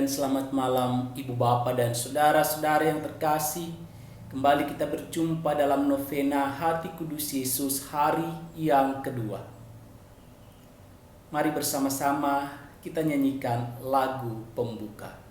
dan selamat malam Ibu Bapak dan saudara-saudara yang terkasih. Kembali kita berjumpa dalam novena Hati Kudus Yesus hari yang kedua. Mari bersama-sama kita nyanyikan lagu pembuka.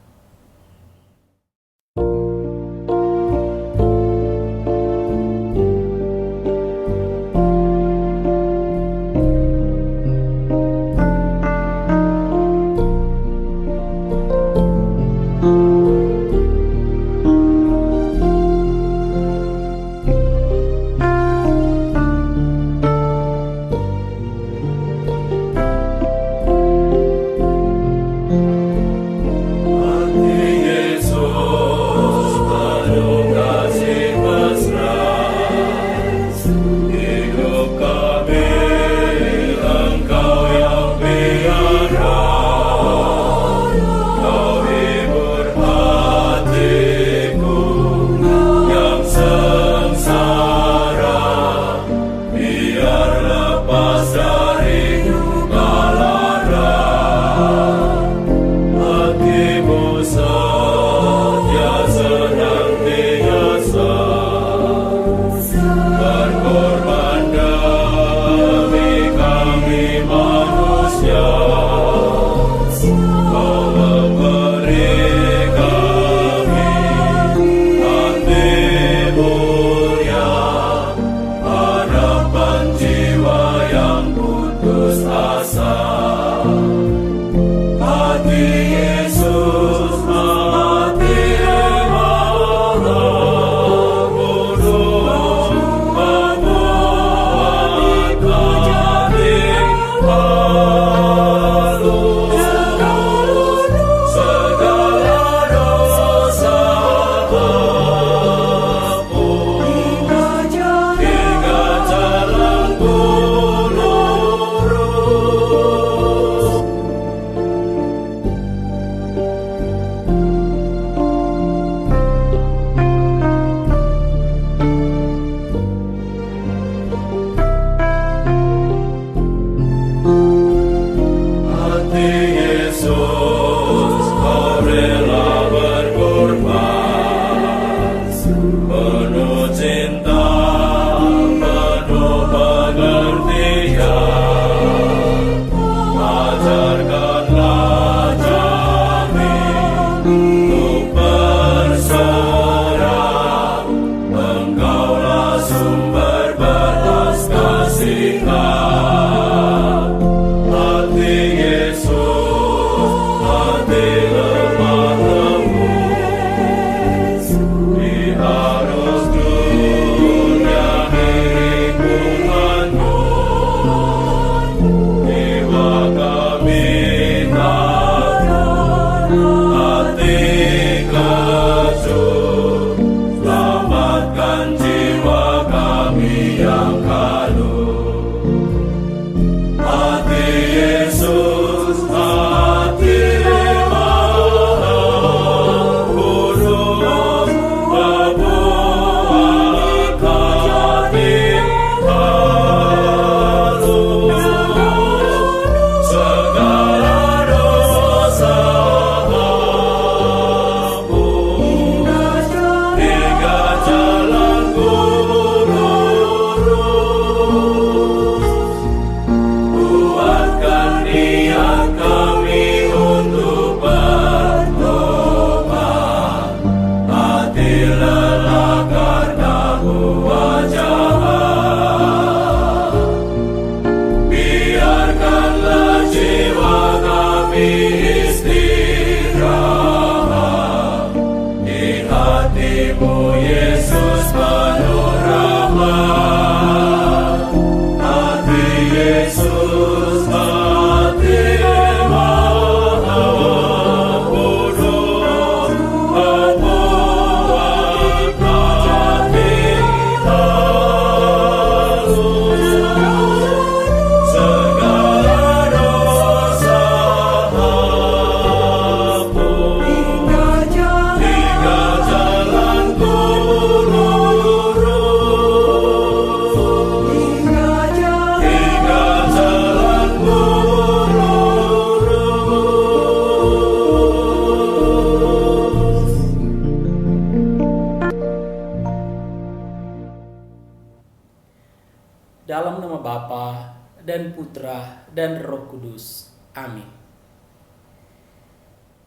dan Putra, dan Roh Kudus. Amin.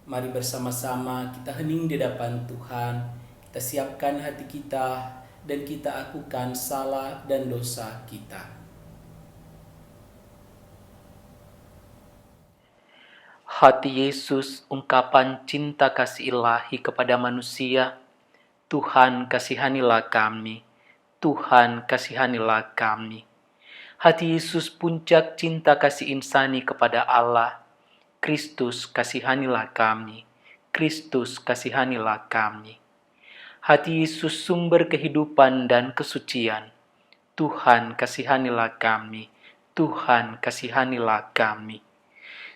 Mari bersama-sama kita hening di hadapan Tuhan. Kita siapkan hati kita dan kita akukan salah dan dosa kita. Hati Yesus, ungkapan cinta kasih ilahi kepada manusia. Tuhan, kasihanilah kami. Tuhan, kasihanilah kami. Hati Yesus, puncak cinta kasih insani kepada Allah. Kristus, kasihanilah kami. Kristus, kasihanilah kami. Hati Yesus, sumber kehidupan dan kesucian. Tuhan, kasihanilah kami. Tuhan, kasihanilah kami.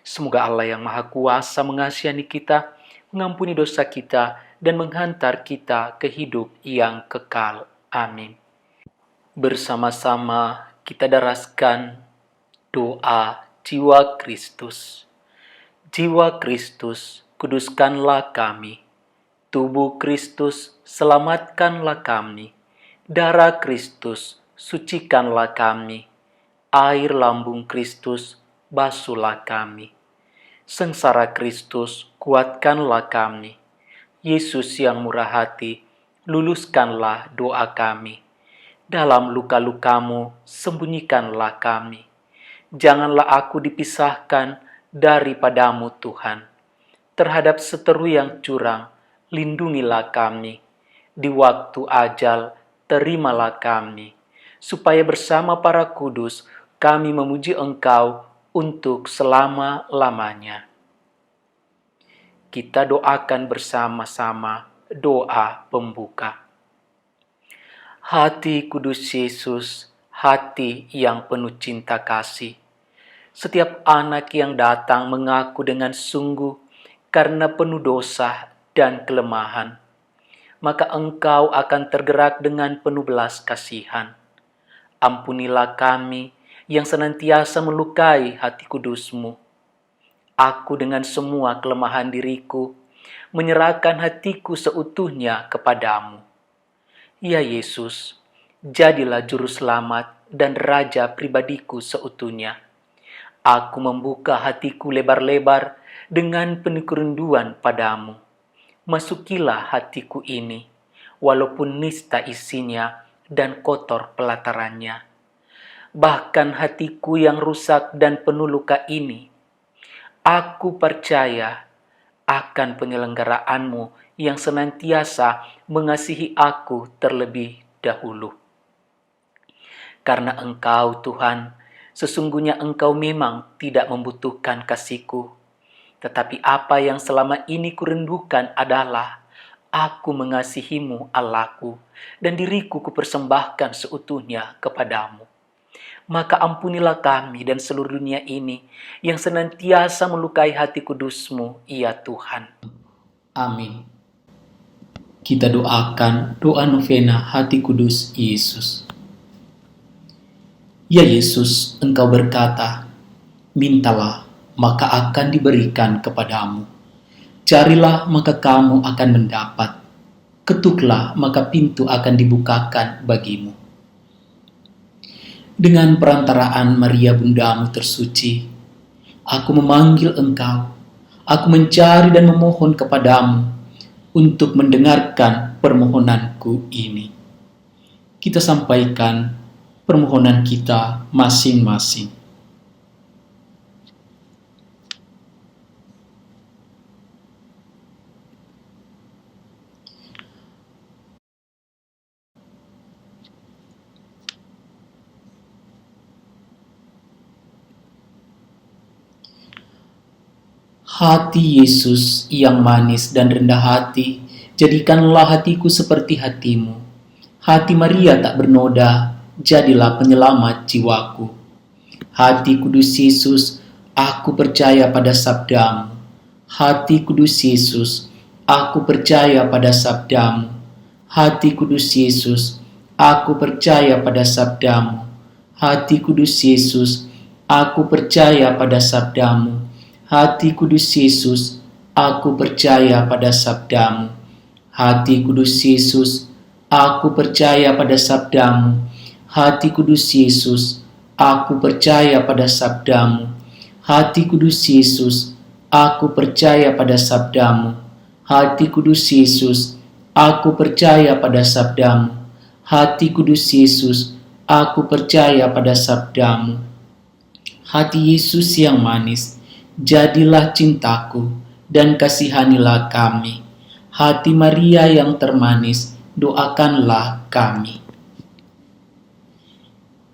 Semoga Allah yang Maha Kuasa mengasihi kita, mengampuni dosa kita, dan menghantar kita ke hidup yang kekal. Amin. Bersama-sama kita daraskan doa jiwa Kristus. Jiwa Kristus, kuduskanlah kami. Tubuh Kristus, selamatkanlah kami. Darah Kristus, sucikanlah kami. Air lambung Kristus, basuhlah kami. Sengsara Kristus, kuatkanlah kami. Yesus yang murah hati, luluskanlah doa kami. Dalam luka-lukamu, sembunyikanlah kami. Janganlah aku dipisahkan daripadamu Tuhan. Terhadap seteru yang curang, lindungilah kami. Di waktu ajal, terimalah kami. Supaya bersama para kudus, kami memuji Engkau untuk selama-lamanya. Kita doakan bersama-sama doa pembuka. Hati kudus Yesus, hati yang penuh cinta kasih. Setiap anak yang datang mengaku dengan sungguh karena penuh dosa dan kelemahan, maka Engkau akan tergerak dengan penuh belas kasihan. Ampunilah kami yang senantiasa melukai hati kudus-Mu. Aku dengan semua kelemahan diriku, menyerahkan hatiku seutuhnya kepadamu. Ya Yesus, jadilah juru selamat dan raja pribadiku seutuhnya. Aku membuka hatiku lebar-lebar dengan penuh kerinduan padamu. Masukilah hatiku ini, walaupun nista isinya dan kotor pelatarannya. Bahkan hatiku yang rusak dan penuh luka ini, aku percaya akan penyelenggaraanmu yang senantiasa mengasihi aku terlebih dahulu. Karena Engkau, Tuhan, sesungguhnya Engkau memang tidak membutuhkan kasihku. Tetapi apa yang selama ini kurindukan adalah aku mengasihimu, Allahku, dan diriku kupersembahkan seutuhnya kepadamu. Maka ampunilah kami dan seluruh dunia ini yang senantiasa melukai hati kudus-Mu, ya Tuhan. Amin. Kita doakan doa novena hati kudus Yesus. Ya Yesus, Engkau berkata, mintalah, maka akan diberikan kepadamu. Carilah, maka kamu akan mendapat. Ketuklah, maka pintu akan dibukakan bagimu. Dengan perantaraan Maria Bundamu tersuci, aku memanggil Engkau. Aku mencari dan memohon kepadamu untuk mendengarkan permohonanku ini. Kita sampaikan permohonan kita masing-masing. Hati Yesus yang manis dan rendah hati, jadikanlah hatiku seperti hatimu. Hati Maria tak bernoda, jadilah penyelamat jiwaku. Hati kudus Yesus, aku percaya pada sabdamu. Hati kudus Yesus, aku percaya pada sabdamu. Hati kudus Yesus, aku percaya pada sabdamu. Hati kudus Yesus, aku percaya pada sabdamu. Hati kudus Yesus, aku percaya pada sabdamu. Hati kudus Yesus, aku percaya pada sabdamu. Hati kudus Yesus, aku percaya pada sabdamu. Hati kudus Yesus, aku percaya pada sabdamu. Hati kudus Yesus, aku percaya pada sabdamu. Hati kudus Yesus, aku percaya pada sabdamu. Hati Yesus yang manis, jadilah cintaku dan kasihanilah kami. Hati Maria yang termanis, doakanlah kami.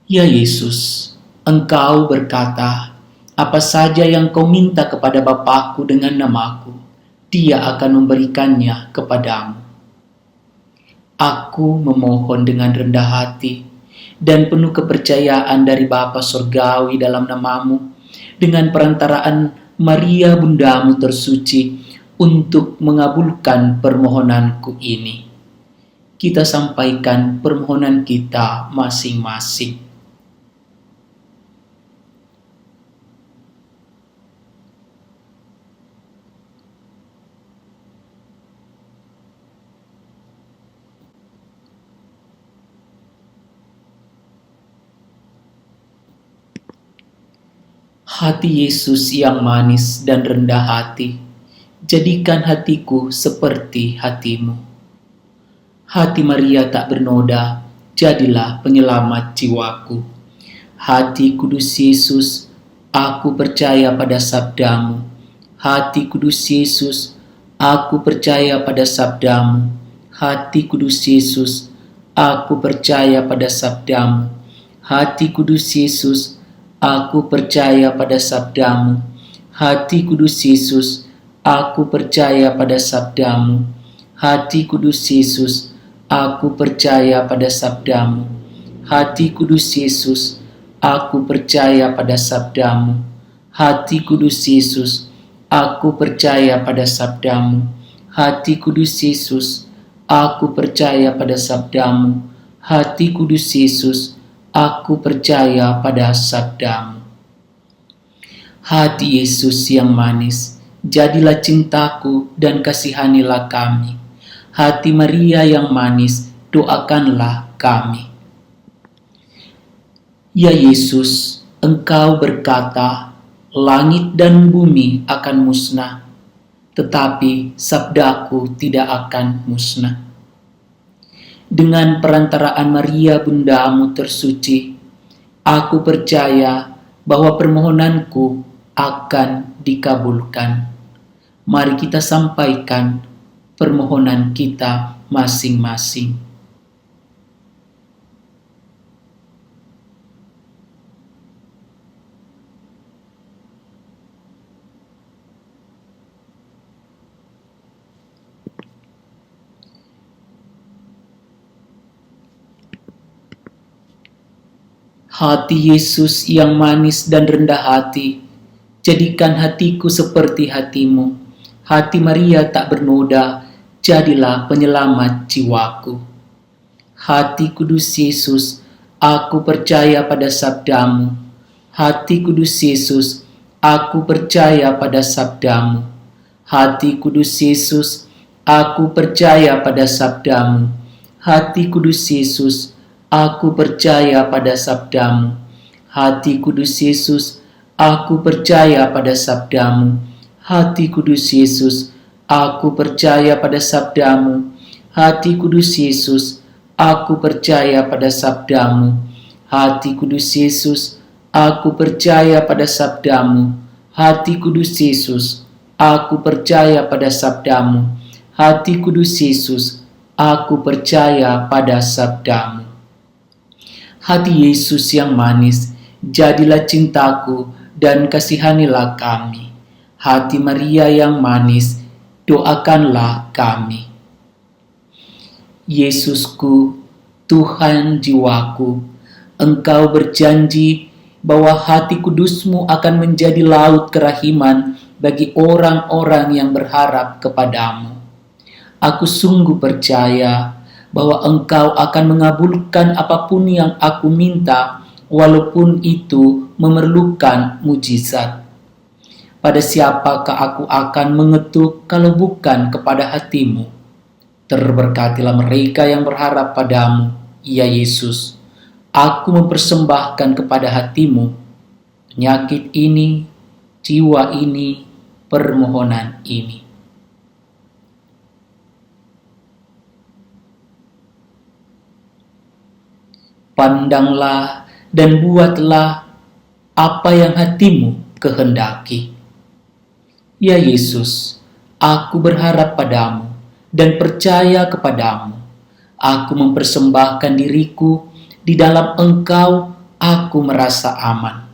Ya Yesus, Engkau berkata, apa saja yang kau minta kepada Bapakku dengan namaku, Dia akan memberikannya kepadamu. Aku memohon dengan rendah hati dan penuh kepercayaan dari Bapa Surgawi dalam namamu, dengan perantaraan Maria Bundamu tersuci, untuk mengabulkan permohonanku ini. Kita sampaikan permohonan kita masing-masing. Hati Yesus yang manis dan rendah hati, jadikan hatiku seperti hatimu. Hati Maria tak bernoda, jadilah penyelamat jiwaku. Hati kudus Yesus, aku percaya pada sabdamu. Hati kudus Yesus, aku percaya pada sabdamu. Hati kudus Yesus, aku percaya pada sabdamu. Hati kudus Yesus, aku percaya pada sabdamu. Hati kudus Yesus, aku percaya pada sabdamu. Hati kudus Yesus, aku percaya pada sabdamu. Hati kudus Yesus, aku percaya pada sabdamu. Hati kudus Yesus, aku percaya pada sabdamu. Hati kudus Yesus, aku percaya pada sabdamu. Hati kudus Yesus, aku percaya pada sabdamu. Hati Yesus yang manis, jadilah cintaku dan kasihanilah kami. Hati Maria yang manis, doakanlah kami. Ya Yesus, Engkau berkata, langit dan bumi akan musnah, tetapi sabdaku tidak akan musnah. Dengan perantaraan Maria Bundamu tersuci, aku percaya bahwa permohonanku akan dikabulkan. Mari kita sampaikan permohonan kita masing-masing. Hati Yesus yang manis dan rendah hati, jadikan hatiku seperti hatimu. Hati Maria tak bernoda, jadilah penyelamat jiwaku. Hati kudus Yesus, aku percaya pada sabdamu. Hati kudus Yesus, aku percaya pada sabdamu. Hati kudus Yesus, aku percaya pada sabdamu. Hati kudus Yesus, aku percaya pada sabdamu. Hati kudus Yesus, aku percaya pada sabdamu. Hati kudus Yesus, aku percaya pada sabdamu. Hati kudus Yesus, aku percaya pada sabdamu. Hati kudus Yesus, aku percaya pada sabdamu. Hati kudus Yesus, aku percaya pada sabdamu. Hati kudus Yesus, aku percaya pada sabdamu. Hati Yesus yang manis, jadilah cintaku dan kasihanilah kami. Hati Maria yang manis, doakanlah kami. Yesusku, Tuhan jiwaku, Engkau berjanji bahwa hati kudusmu akan menjadi laut kerahiman bagi orang-orang yang berharap kepadamu. Aku sungguh percaya bahwa Engkau akan mengabulkan apapun yang aku minta, walaupun itu memerlukan mujizat. Pada siapakah aku akan mengetuk kalau bukan kepada hatimu? Terberkatilah mereka yang berharap padamu, ya Yesus. Aku mempersembahkan kepada hatimu penyakit ini, jiwa ini, permohonan ini. Pandanglah dan buatlah apa yang hatimu kehendaki. Ya Yesus, aku berharap padamu dan percaya kepadamu. Aku mempersembahkan diriku, di dalam Engkau aku merasa aman.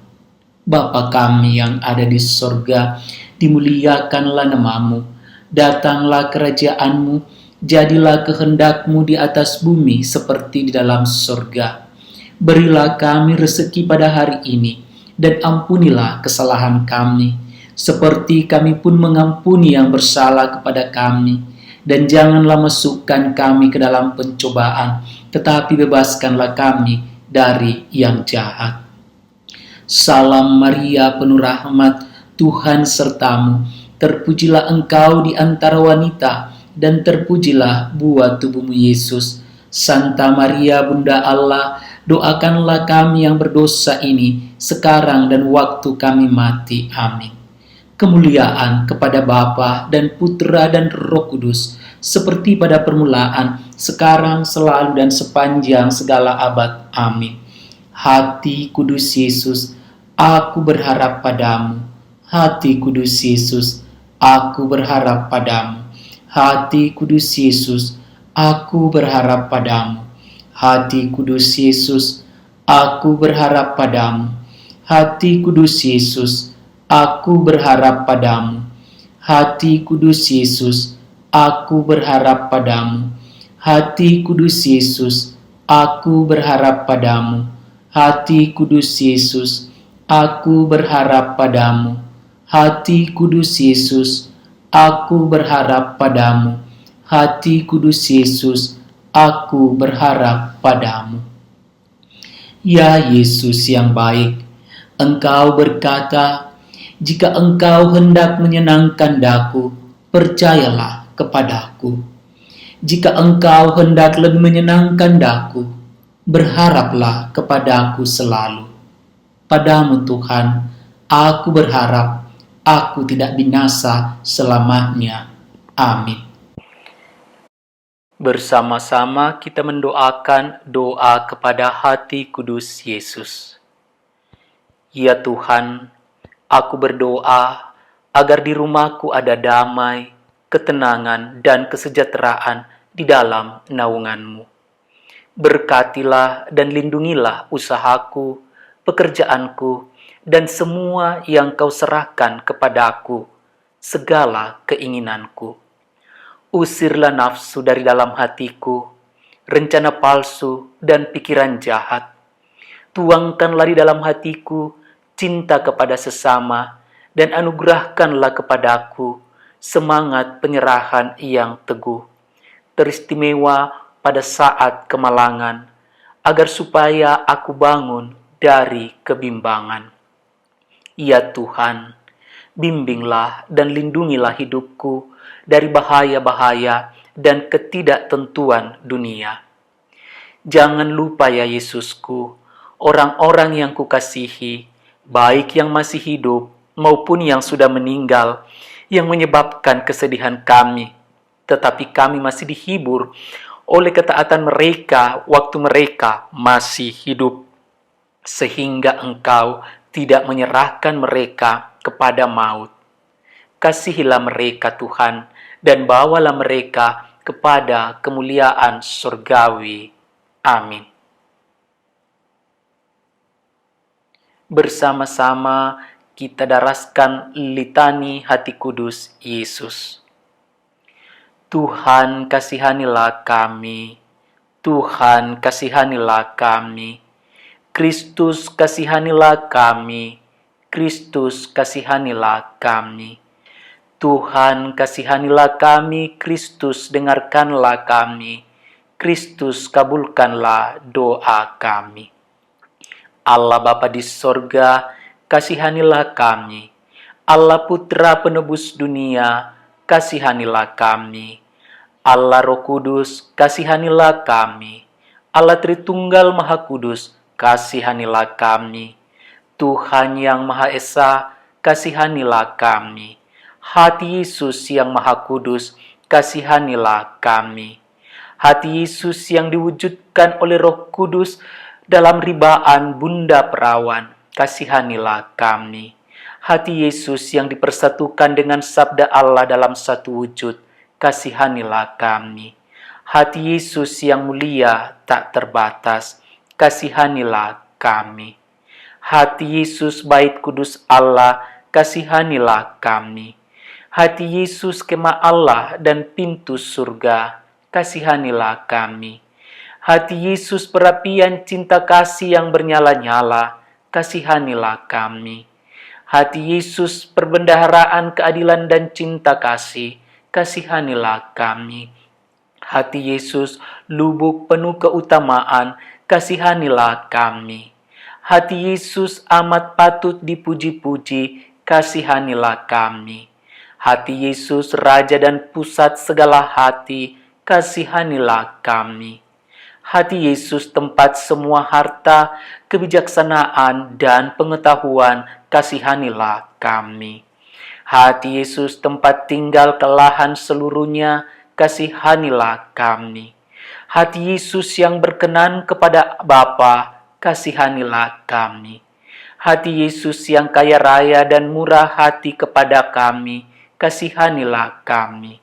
Bapa kami yang ada di sorga, dimuliakanlah namamu. Datanglah kerajaanmu, jadilah kehendakmu di atas bumi seperti di dalam sorga. Berilah kami rezeki pada hari ini, dan ampunilah kesalahan kami, seperti kami pun mengampuni yang bersalah kepada kami. Dan janganlah masukkan kami ke dalam pencobaan, tetapi bebaskanlah kami dari yang jahat. Salam Maria, penuh rahmat, Tuhan sertamu. Terpujilah engkau di antara wanita, dan terpujilah buah tubuhmu Yesus. Santa Maria, Bunda Allah, doakanlah kami yang berdosa ini, sekarang dan waktu kami mati. Amin. Kemuliaan kepada Bapa dan Putra dan Roh Kudus, seperti pada permulaan, sekarang, selalu, dan sepanjang segala abad. Amin. Hati kudus Yesus, aku berharap padamu. Hati kudus Yesus, aku berharap padamu. Hati kudus Yesus, aku berharap padamu. Hati kudus Yesus, aku berharap padamu. Hati kudus Yesus, aku berharap padamu. Hati kudus Yesus, aku berharap padamu. Hati kudus Yesus, aku berharap padamu. Hati kudus Yesus, aku berharap padamu. Hati kudus Yesus, aku berharap padamu. Hati kudus Yesus, aku berharap padamu. Ya Yesus yang baik, Engkau berkata, jika Engkau hendak menyenangkan daku, percayalah kepadaku. Jika Engkau hendak lebih menyenangkan daku, berharaplah kepadaku selalu. Padamu Tuhan, aku berharap, aku tidak binasa selamanya. Amin. Bersama-sama kita mendoakan doa kepada hati kudus Yesus. Ya Tuhan, aku berdoa agar di rumahku ada damai, ketenangan, dan kesejahteraan di dalam naungan-Mu. Berkatilah dan lindungilah usahaku, pekerjaanku, dan semua yang Kau serahkan kepadaku, segala keinginanku. Usirlah nafsu dari dalam hatiku, rencana palsu dan pikiran jahat. Tuangkanlah di dalam hatiku cinta kepada sesama, dan anugerahkanlah kepadaku semangat penyerahan yang teguh, teristimewa pada saat kemalangan, agar supaya aku bangun dari kebimbangan. Ya Tuhan, bimbinglah dan lindungilah hidupku dari bahaya-bahaya dan ketidaktentuan dunia. Jangan lupa ya Yesusku, orang-orang yang kukasihi, baik yang masih hidup maupun yang sudah meninggal, yang menyebabkan kesedihan kami, tetapi kami masih dihibur oleh ketaatan mereka waktu mereka masih hidup, sehingga Engkau tidak menyerahkan mereka kepada maut. Kasihilah mereka Tuhan, dan bawalah mereka kepada kemuliaan surgawi. Amin. Bersama-sama kita daraskan litani hati kudus Yesus. Tuhan kasihanilah kami, Tuhan kasihanilah kami, Kristus kasihanilah kami, Kristus kasihanilah kami. Tuhan kasihanilah kami, Kristus dengarkanlah kami, Kristus kabulkanlah doa kami. Allah Bapa di sorga, kasihanilah kami. Allah Putra penebus dunia, kasihanilah kami. Allah Roh Kudus, kasihanilah kami. Allah Tritunggal Maha Kudus, kasihanilah kami. Tuhan yang Maha Esa, kasihanilah kami. Hati Yesus yang Maha Kudus, kasihanilah kami. Hati Yesus yang diwujudkan oleh Roh Kudus dalam ribaan Bunda Perawan, kasihanilah kami. Hati Yesus yang dipersatukan dengan sabda Allah dalam satu wujud, kasihanilah kami. Hati Yesus yang mulia tak terbatas, kasihanilah kami. Hati Yesus bait kudus Allah, kasihanilah kami. Hati Yesus kemah Allah dan pintu surga, kasihanilah kami. Hati Yesus perapian cinta kasih yang bernyala-nyala, kasihanilah kami. Hati Yesus perbendaharaan keadilan dan cinta kasih, kasihanilah kami. Hati Yesus lubuk penuh keutamaan, kasihanilah kami. Hati Yesus amat patut dipuji-puji, kasihanilah kami. Hati Yesus Raja dan pusat segala hati, kasihanilah kami. Hati Yesus tempat semua harta, kebijaksanaan, dan pengetahuan, kasihanilah kami. Hati Yesus tempat tinggal kelahan seluruhnya, kasihanilah kami. Hati Yesus yang berkenan kepada Bapa, kasihanilah kami. Hati Yesus yang kaya raya dan murah hati kepada kami, kasihanilah kami.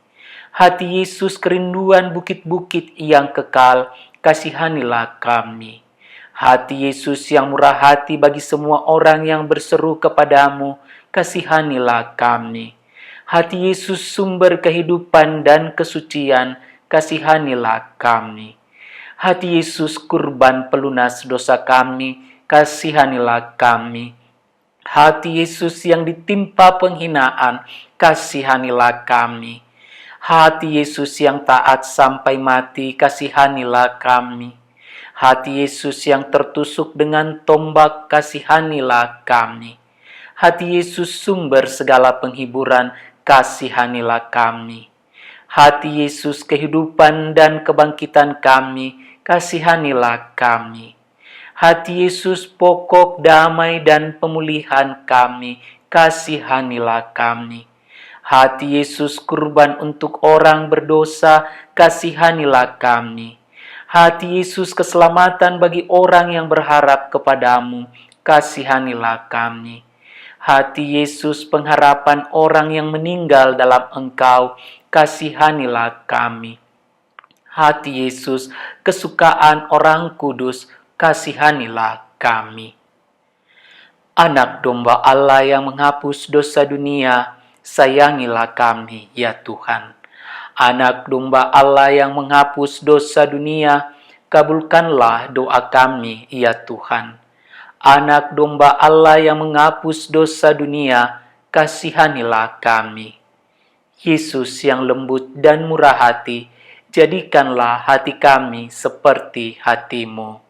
Hati Yesus kerinduan bukit-bukit yang kekal, kasihanilah kami. Hati Yesus yang murah hati bagi semua orang yang berseru kepadamu, kasihanilah kami. Hati Yesus sumber kehidupan dan kesucian, kasihanilah kami. Hati Yesus kurban pelunas dosa kami, kasihanilah kami. Hati Yesus yang ditimpa penghinaan, kasihanilah kami. Hati Yesus yang taat sampai mati, kasihanilah kami. Hati Yesus yang tertusuk dengan tombak, kasihanilah kami. Hati Yesus sumber segala penghiburan, kasihanilah kami. Hati Yesus kehidupan dan kebangkitan kami, kasihanilah kami. Hati Yesus pokok damai dan pemulihan kami, kasihanilah kami. Hati Yesus kurban untuk orang berdosa, kasihanilah kami. Hati Yesus keselamatan bagi orang yang berharap kepadamu, kasihanilah kami. Hati Yesus pengharapan orang yang meninggal dalam Engkau, kasihanilah kami. Hati Yesus kesukaan orang kudus, kasihanilah kami. Anak domba Allah yang menghapus dosa dunia, sayangilah kami, ya Tuhan. Anak domba Allah yang menghapus dosa dunia, kabulkanlah doa kami, ya Tuhan. Anak domba Allah yang menghapus dosa dunia, kasihanilah kami. Yesus yang lembut dan murah hati, jadikanlah hati kami seperti hati-Mu.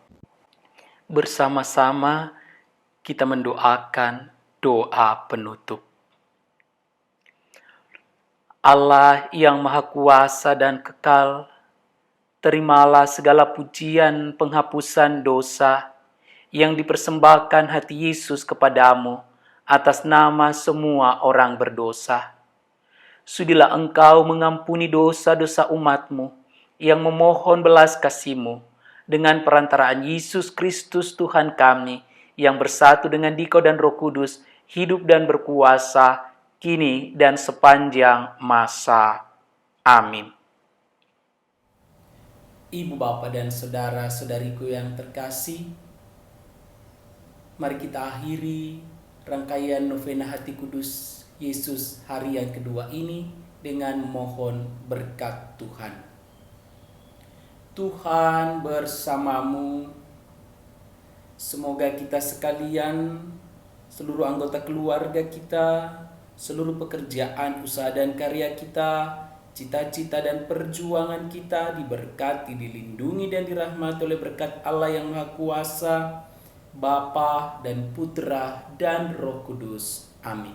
Bersama-sama kita mendoakan doa penutup. Allah yang Maha Kuasa dan Kekal, terimalah segala pujian penghapusan dosa yang dipersembahkan hati Yesus kepadamu atas nama semua orang berdosa. Sudilah Engkau mengampuni dosa-dosa umat-Mu yang memohon belas kasih-Mu dengan perantaraan Yesus Kristus Tuhan kami yang bersatu dengan Dikau dan Roh Kudus, hidup dan berkuasa kini dan sepanjang masa. Amin. Ibu, Bapa, dan saudara-saudariku yang terkasih, mari kita akhiri rangkaian novena Hati Kudus Yesus hari yang kedua ini dengan mohon berkat Tuhan. Tuhan bersamamu. Semoga kita sekalian, seluruh anggota keluarga kita, seluruh pekerjaan, usaha dan karya kita, cita-cita dan perjuangan kita diberkati, dilindungi dan dirahmati oleh berkat Allah yang Maha Kuasa, Bapa dan Putra dan Roh Kudus. Amin.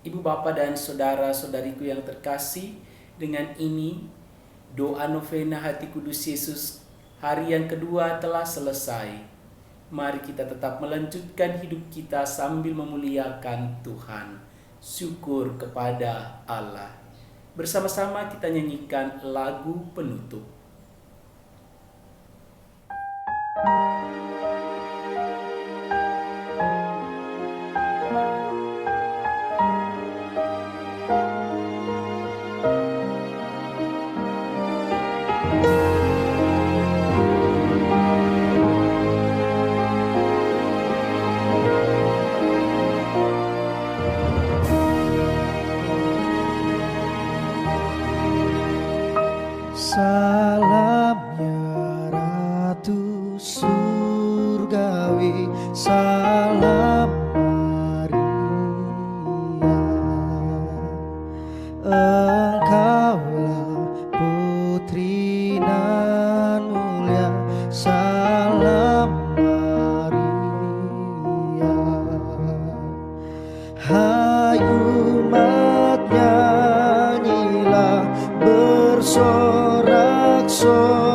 Ibu, Bapa, dan saudara-saudariku yang terkasih, dengan ini doa novena Hati Kudus Yesus hari yang kedua telah selesai. Mari kita tetap melanjutkan hidup kita sambil memuliakan Tuhan. Syukur kepada Allah. Bersama-sama kita nyanyikan lagu penutup. Salam ya Ratu Surgawi, salam Maria. Engkaulah putri nan mulia, salam Maria. Hai umat, nyanyilah bersorak-sorak